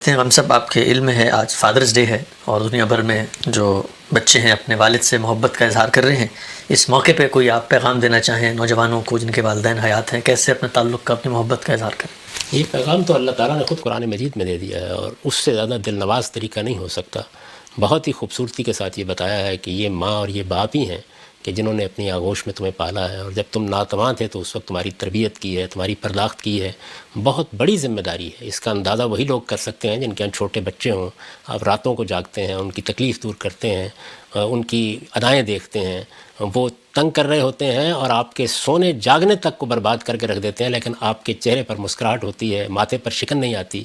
ہم سب آپ کے علم میں ہے آج فادرز ڈے ہے اور دنیا بھر میں جو بچے ہیں اپنے والد سے محبت کا اظہار کر رہے ہیں. اس موقع پہ کوئی آپ پیغام دینا چاہیں نوجوانوں کو جن کے والدین حیات ہیں، کیسے اپنے تعلق کا، اپنی محبت کا اظہار کریں؟ یہ پیغام تو اللہ تعالیٰ نے خود قرآن مجید میں دے دیا ہے اور اس سے زیادہ دل نواز طریقہ نہیں ہو سکتا. بہت ہی خوبصورتی کے ساتھ یہ بتایا ہے کہ یہ ماں اور یہ باپ ہی ہیں کہ جنہوں نے اپنی آغوش میں تمہیں پالا ہے، اور جب تم ناتواں تھے تو اس وقت تمہاری تربیت کی ہے، تمہاری پرداخت کی ہے. بہت بڑی ذمہ داری ہے. اس کا اندازہ وہی لوگ کر سکتے ہیں جن کے یہاں چھوٹے بچے ہوں. آپ راتوں کو جاگتے ہیں، ان کی تکلیف دور کرتے ہیں، ان کی ادائیں دیکھتے ہیں. وہ تنگ کر رہے ہوتے ہیں اور آپ کے سونے جاگنے تک کو برباد کر کے رکھ دیتے ہیں، لیکن آپ کے چہرے پر مسکراہٹ ہوتی ہے، ماتھے پر شکن نہیں آتی.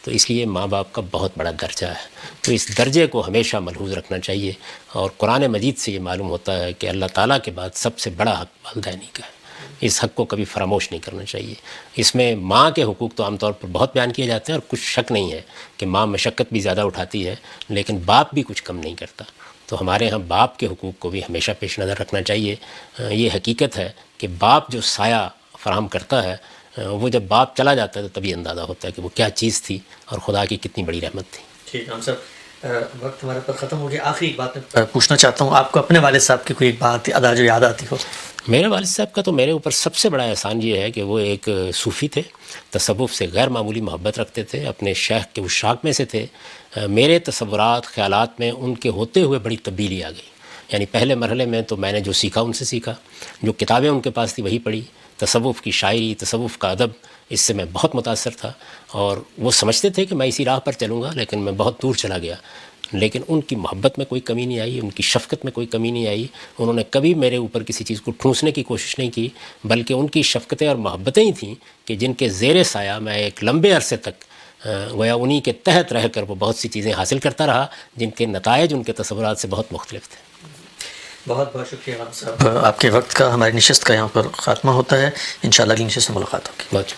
تو اس لیے ماں باپ کا بہت بڑا درجہ ہے. تو اس درجے کو ہمیشہ ملحوظ رکھنا چاہیے. اور قرآن مجید سے یہ معلوم ہوتا ہے کہ اللہ تعالیٰ کے بعد سب سے بڑا حق والدینی کا ہے. اس حق کو کبھی فراموش نہیں کرنا چاہیے. اس میں ماں کے حقوق تو عام طور پر بہت بیان کیے جاتے ہیں، اور کچھ شک نہیں ہے کہ ماں مشقت بھی زیادہ اٹھاتی ہے، لیکن باپ بھی کچھ کم نہیں کرتا. تو ہمارے ہاں باپ کے حقوق کو بھی ہمیشہ پیش نظر رکھنا چاہیے. یہ حقیقت ہے کہ باپ جو سایہ فراہم کرتا ہے، وہ جب باپ چلا جاتا ہے تو تبھی اندازہ ہوتا ہے کہ وہ کیا چیز تھی اور خدا کی کتنی بڑی رحمت تھی. ٹھیک ہے ہم سب وقت ہمارے پر ختم ہو گیا. آخری ایک بات میں پوچھنا چاہتا ہوں، آپ کو اپنے والد صاحب کی کوئی ایک بات ادا جو یاد آتی ہو؟ میرے والد صاحب کا تو میرے اوپر سب سے بڑا احسان یہ ہے کہ وہ ایک صوفی تھے، تصوف سے غیر معمولی محبت رکھتے تھے، اپنے شیخ کے عشاق میں سے تھے. میرے تصورات خیالات میں ان کے ہوتے ہوئے بڑی تبدیلی آ گئی. یعنی پہلے مرحلے میں تو میں نے جو سیکھا ان سے سیکھا، جو کتابیں ان کے پاس تھی وہی پڑھی. تصوف کی شاعری، تصوف کا ادب، اس سے میں بہت متاثر تھا. اور وہ سمجھتے تھے کہ میں اسی راہ پر چلوں گا، لیکن میں بہت دور چلا گیا. لیکن ان کی محبت میں کوئی کمی نہیں آئی، ان کی شفقت میں کوئی کمی نہیں آئی. انہوں نے کبھی میرے اوپر کسی چیز کو ٹھونسنے کی کوشش نہیں کی، بلکہ ان کی شفقتیں اور محبتیں ہی تھیں کہ جن کے زیر سایہ میں ایک لمبے عرصے تک گویا انہی کے تحت رہ کر وہ بہت سی چیزیں حاصل کرتا رہا، جن کے نتائج ان کے تصورات سے بہت مختلف تھے. بہت بہت شکریہ غالب صاحب. آپ کے وقت کا، ہماری نشست کا یہاں پر خاتمہ ہوتا ہے. انشاءاللہ اگلی نشست میں ملاقات ہوگی. بہت